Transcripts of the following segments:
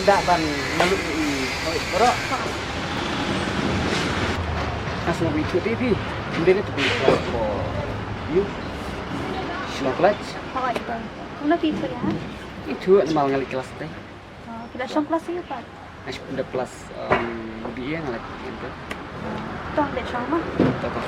tidak ban malu bro. Asal itu TV. Kemudian itu kelas yuk. Kelas. Oh, itu. Ano teacher ya? Itu mal ngali kelas teh. Oh, kelas yang kelas itu Pak. Masih udah kelas dia ngali gitu. Ito ang leksyon mo. Toko.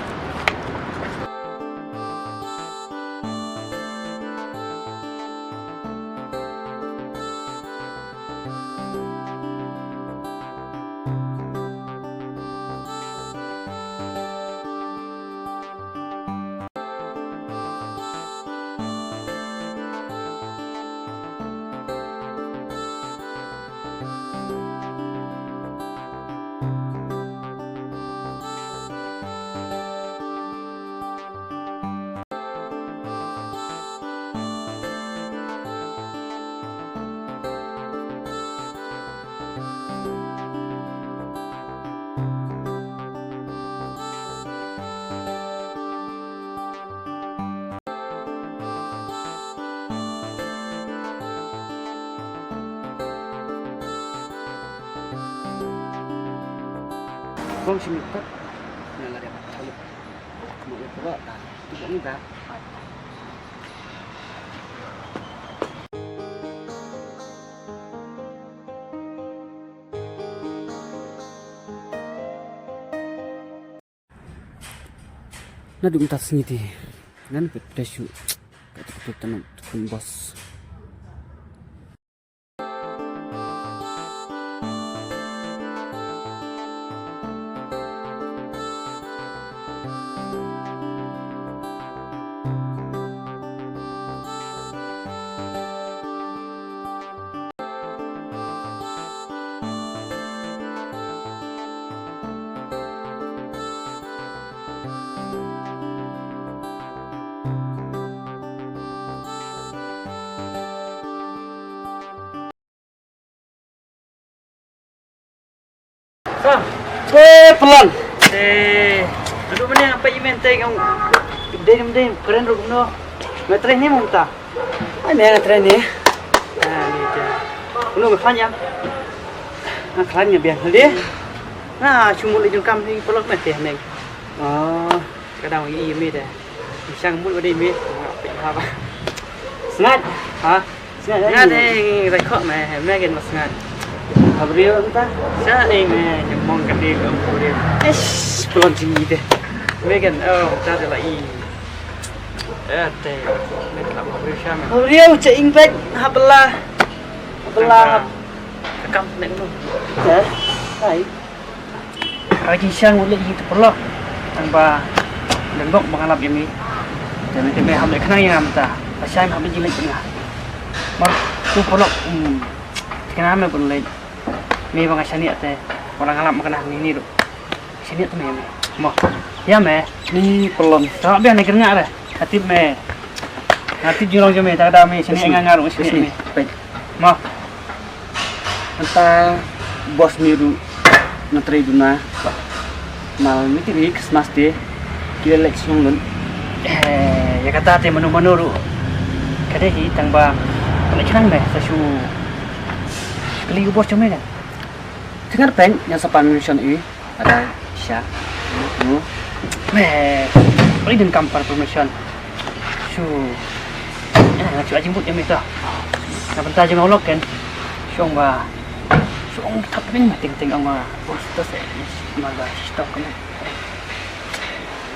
Kong simikat nala dapat tahu mau coba tak itu minta na dum tas ni ti nan pe presu kata tanam kun bos pelan. Duduk mana apa yang menteng ang dem keren ruk no. Ngetren ni munta. Ini yang tren ni. Ni je. Kuno berfanya. Kelannya biar dia. Nah, cuma lejun kam ni pelok mesti neng. Oh, Kadang ini mi dah. Isang mul bade mi. Apa? sengat. Ha? Sengat. Ngat ni rekod meh gen mas ngat. Abrio entah. Sa ni meh nyemong kan dia ke dia. Pelan sini deh. Megan ta de la i. Te. Ni tak mau bersama. Abrio cek ingpek habelah. Kam nek nu. Ya. Hai. Kaji siang boleh gitu pelok tanpa dengok mengalap ini. Dan kami hamil kenang yang amta. Pasal hamil jilat tengah. Mar tu pelok kenapa boleh? Ni bang asani ate orang ngalap makan ni tu. Sini tu me. Mo. Ya me. Ni pelon. Tak biar nak kena ada. Hati me. Hati jurang je me tak ada me sini ngangar sini. Baik. Mo. Entah bos miru natri duna. Mal miti riks mas deh. Kira leksi ngun. Ya kata te manu-manu ru. Kadang hitang ba. Nak kenang me sasu. Kali bos cuma kan. Dengar bank yang sepan mission ini ada Isya. Kali dan kampar permission. Su. Nak cuba jemput yang itu. Nak bentar je ngolok kan. Siong ba. Siong tapi ting ang mga bos to sa mga stock kan.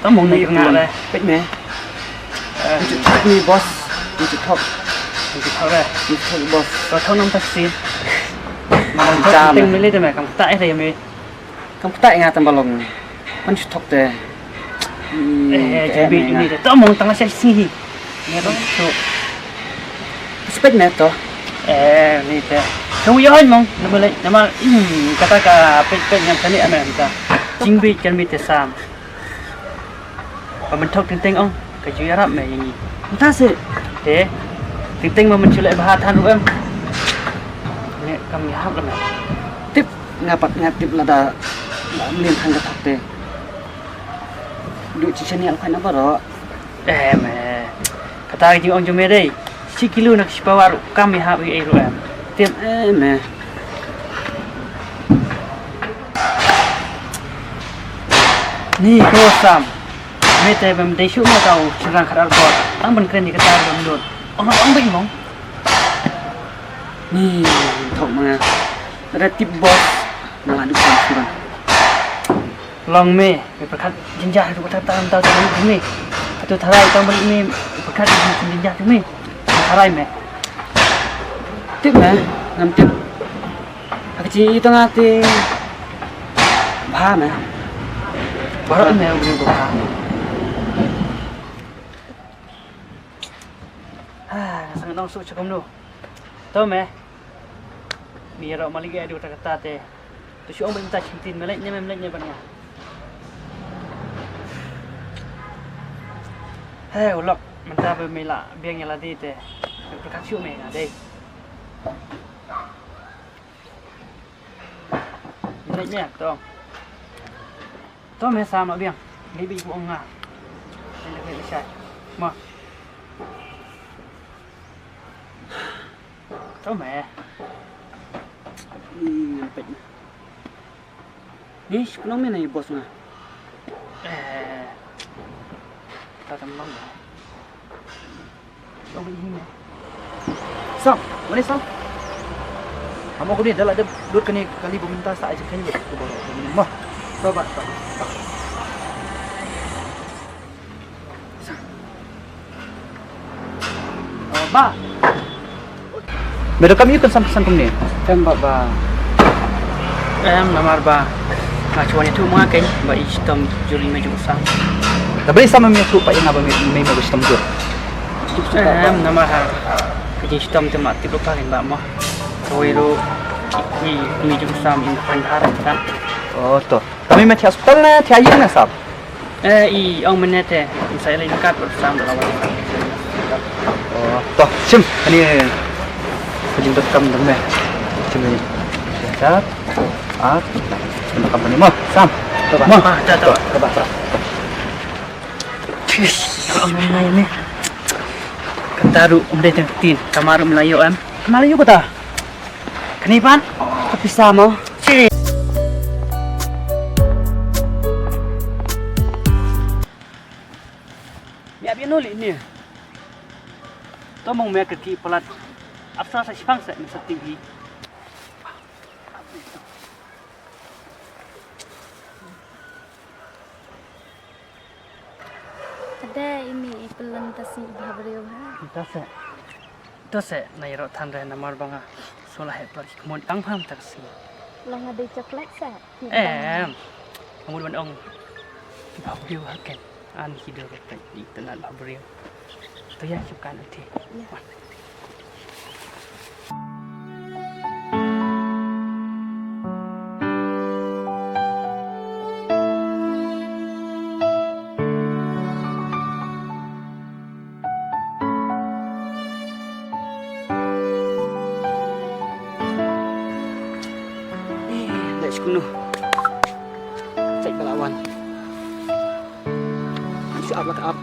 Tamo ni nga lah. Baik me. Ni bos. Ni top. Ni top lah. Ni top bos. Kau tahu nama pasti. Malam ting milih tu macam tak ada yang me. Kamu tak ingat balong. Man top deh. Jadi ini tu tamo tengah sini. Ni tu. Spek me to. Ni tu. Kamu yahan mong nama kata ka pek yang tadi ame kita. Jingbi kan mi tesam. Pementok ting ong kaju Arab me yang ni. Entah sih. Ting memenculai bahatan UM. Ni kami hab lah. Tip ngatip lada melin hang ketok deh. Duk ciceni alkan apa ro? Me. Kata jing ong jume dei. 10 kilo nak sipawaru kami hab UM. Tip me. Ni ko sam. Mete bam de shu mo tau chirang khadar bot. Ang ban kren ni kata bam dot. Ang bai mong. Ni thok ma. Ada tip bos nang adu kan suran. Long me berkat jinjah tu kata tam tau tu ni. Atau tharai tau balik ni berkat jinjah tu ni. Tharai me. Tip ma, nam tip. Ak chi tengah ti. Ba ma. Baru me ulu ba. Sangat nong su cukup nu. Tahu me? Biar orang maligi ada kata te. Tu si orang minta cintin meleknya banyak. Hei, ulok minta bermila biang yang ladi te. Berkat siu me ada. Meleknya tu. Tu me sama biang. Lebih ibu orang ah. Ini lebih besar. Mah. Tahu me? Nyempet. Ni sekolah mana ni bos na? Tak teman dah. Oh ini. Sam, mana Sam? Kamu aku ni dah ada duduk kini kali peminta saya aja kini aku baru mah. Coba. Ba. Medo kami ikut sampai ni. Tembak ba. Namar ba. Ngacuan itu mengakai ba istam juri maju sang. Tapi sama mi tu pak yang apa mi mau sistem tu. Namar ha. Kerja istam tu mati lupa kan ba mah. Kawiro ni maju sam in pandhara kan. Oh tu. Kami macam hospital na tiada na sab. I ang menete saya lain kat bersam lawan. Oh tu. Sim. Ini Kajing rekam dengan cuma ni. Siap. At. Rekam ni mah. Sam. Coba. Mah, dah. Coba. Kalau mengayu ni. Kataru umdai tengtin. Kamaru Melayu am. Melayu kata. Kenipan? Tapi sama. Si. Ya biar nulis ni. Tomong mereka ki pelat. Apa saya sipang saya mesti tinggi. Ada ini pelantasi bahagia. Tase nairo thandre namar banga solah hebat kemun tang pham taksi. Lang ada coklat sah. Kemudian ong bahagia haken an hidup di tengah bahagia. Tu ya suka nanti. Kuno cek balawan isu up up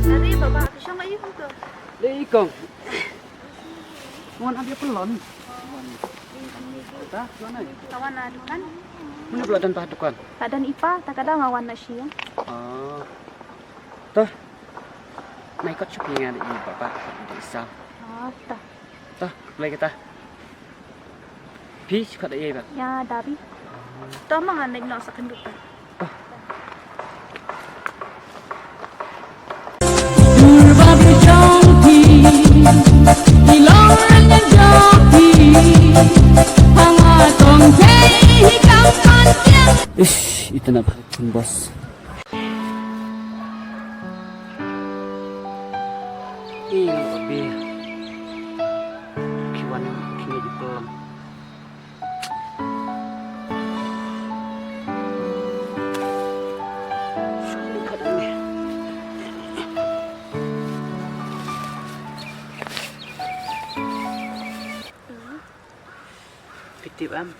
Dari bapak aku sama ibu tu. Lekong mon ambil pelon dah mana ya Kawan adu kan? mana pula dan padukan Keadaan IPA tak ada ngawan nasi ya. oh tuh mai có chụp nghe để bapak để sao Tak. tuh lagi kita pi kat ai ba Ya Dabi. Tahu mana nak nak sakit duka. Ish, itu nak pun bos. Ini lebih kiwan kini di pelam. Sulit kat ini. Pitip am.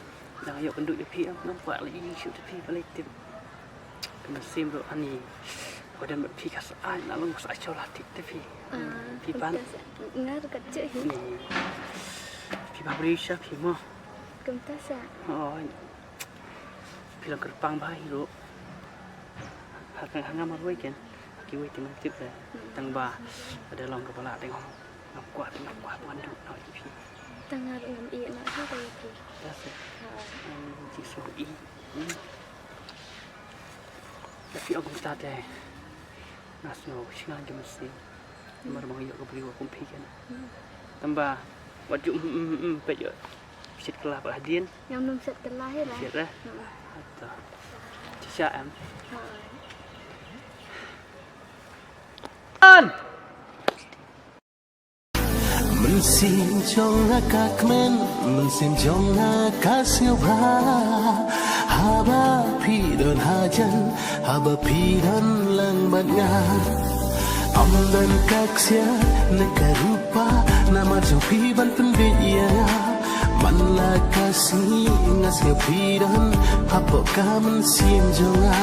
Dah ayok penduk tepi am. Nampak lagi shoot tepi balik tip. Kena sim tu ani. Pada tepi kasar nak long kasar colah tepi. pipan. Ngar kecil hi. Pipa berisha pimo. Kemtasa. Oh. Pilang kerpang bahai lu. Hang marwai kan. Kiwi timang tip dah. Tang ba ada long kepala tengok. Ngap kuat wandu noi pi. Tangar ngam iya nak tu kaya tu. Das. Jisu i. Tapi aku start deh. Nasno singan jemsi. Mar mau yo beri wa kumpi kan. Tambah waju pejo. Sit kelap hadian. Yang belum set kelahir lah. Sit dah. Atau. Cisha am. An. Mình xin trong các men, mình xin trong các siêu ba, haba pi đơn hajan, haba pi đơn lang bát nga, om dan các sia nekarupa, nama jauh pi ban pendiya, man la kasih ngasih pi đơn, apa kamen xin jonga.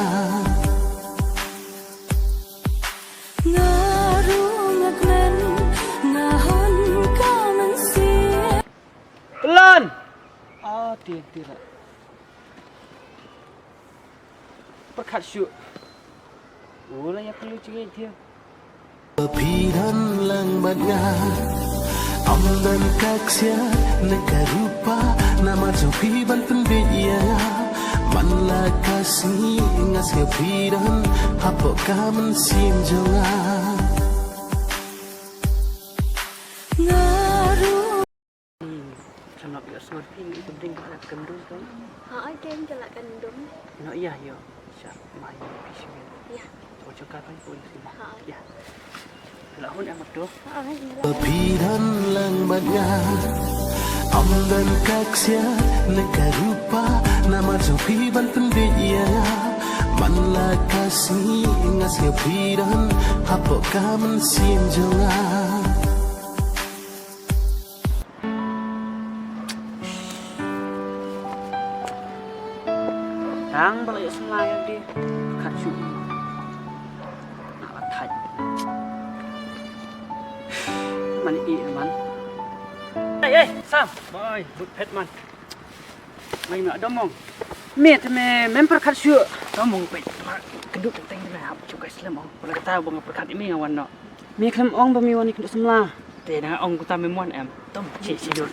Pelan. Tidak. Perkat syuk. Olah ya perlu cerit dia. Pi dan lang bát nga, om dan các sia nekarupa, nama jauh pi ban pendiya, man la kasih ngasih pi dan apa kamen xin jonga. Sangat ya semakin penting pada kendung kan. Hỏi kem cho lại cần đúng. Nó iya yo. Siap main pisau. Ya. Cocok apa pun sih. Hỏi. Ya. Là hôn em một đứa. Hỏi là Pi dan lang bát nga, om dan các sia nekarupa, nama jauh pi ban pendiya, man la kasih ngasih pi dan apa kamen xin jonga. Đang balik selai dia. Perkat syuk. Nak latai. Man i man. Ê, Sam. Boy, bút pet man. Mày mà đâm mong. Mẹ thì mẹ perkat syuk. Đâm mong pet. Keduk tentang ni lah. Cukai selam ong. Kalau kata bang perkat ini ngawan no. Mẹ kem ong bami wani keduk semla. Teh dengan ong kita memuan em. Tom, si dulu.